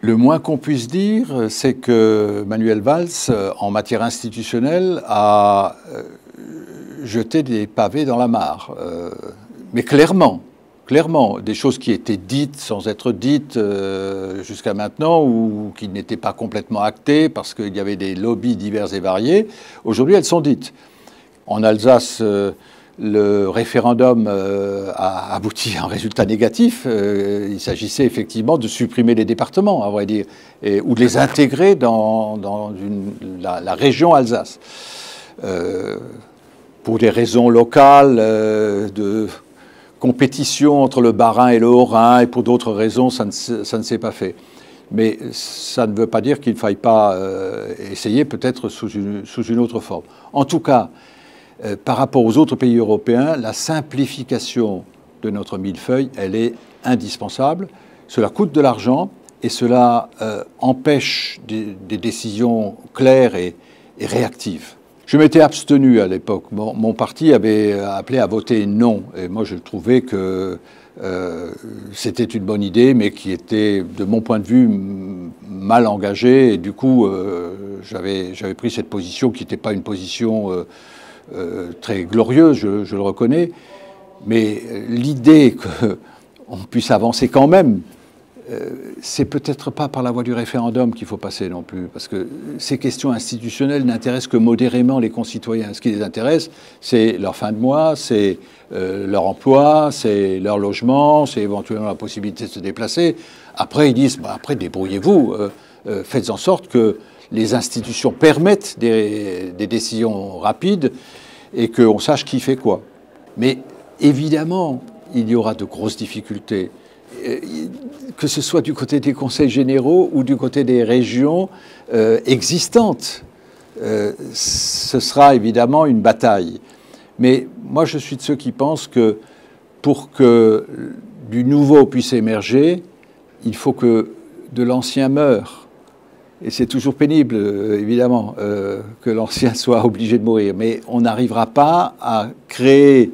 Le moins qu'on puisse dire, c'est que Manuel Valls, en matière institutionnelle, a jeté des pavés dans la mare. Mais clairement, des choses qui étaient dites sans être dites jusqu'à maintenant ou qui n'étaient pas complètement actées parce qu'il y avait des lobbies divers et variés, aujourd'hui elles sont dites. En Alsace, le référendum a abouti à un résultat négatif. Il s'agissait effectivement de supprimer les départements, à vrai dire, ou de les intégrer dans la région Alsace. Pour des raisons locales, de compétition entre le Bas-Rhin et le Haut-Rhin, et pour d'autres raisons, ça ne s'est pas fait. Mais ça ne veut pas dire qu'il ne faille pas essayer, peut-être sous une autre forme. En tout cas, par rapport aux autres pays européens, la simplification de notre millefeuille, elle est indispensable. Cela coûte de l'argent et cela empêche des décisions claires et réactives. Je m'étais abstenu à l'époque. Mon parti avait appelé à voter non. Et moi, je trouvais que c'était une bonne idée, mais qui était, de mon point de vue, mal engagée. Et du coup, j'avais pris cette position qui n'était pas une position très glorieuse, je le reconnais. Mais l'idée qu'on puisse avancer quand même, c'est peut-être pas par la voie du référendum qu'il faut passer non plus, parce que ces questions institutionnelles n'intéressent que modérément les concitoyens. Ce qui les intéresse, c'est leur fin de mois, c'est leur emploi, c'est leur logement, c'est éventuellement la possibilité de se déplacer. Après, ils disent, bah, après, débrouillez-vous, faites en sorte que les institutions permettent des décisions rapides et qu'on sache qui fait quoi. Mais évidemment, il y aura de grosses difficultés. Que ce soit du côté des conseils généraux ou du côté des régions existantes. Ce sera évidemment une bataille. Mais moi, je suis de ceux qui pensent que pour que du nouveau puisse émerger, il faut que de l'ancien meure. Et c'est toujours pénible, évidemment, que l'ancien soit obligé de mourir. Mais on n'arrivera pas à créer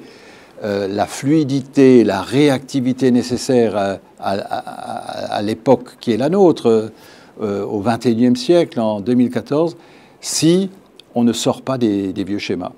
la fluidité, la réactivité nécessaire à l'époque qui est la nôtre, au XXIe siècle, en 2014, si on ne sort pas des vieux schémas.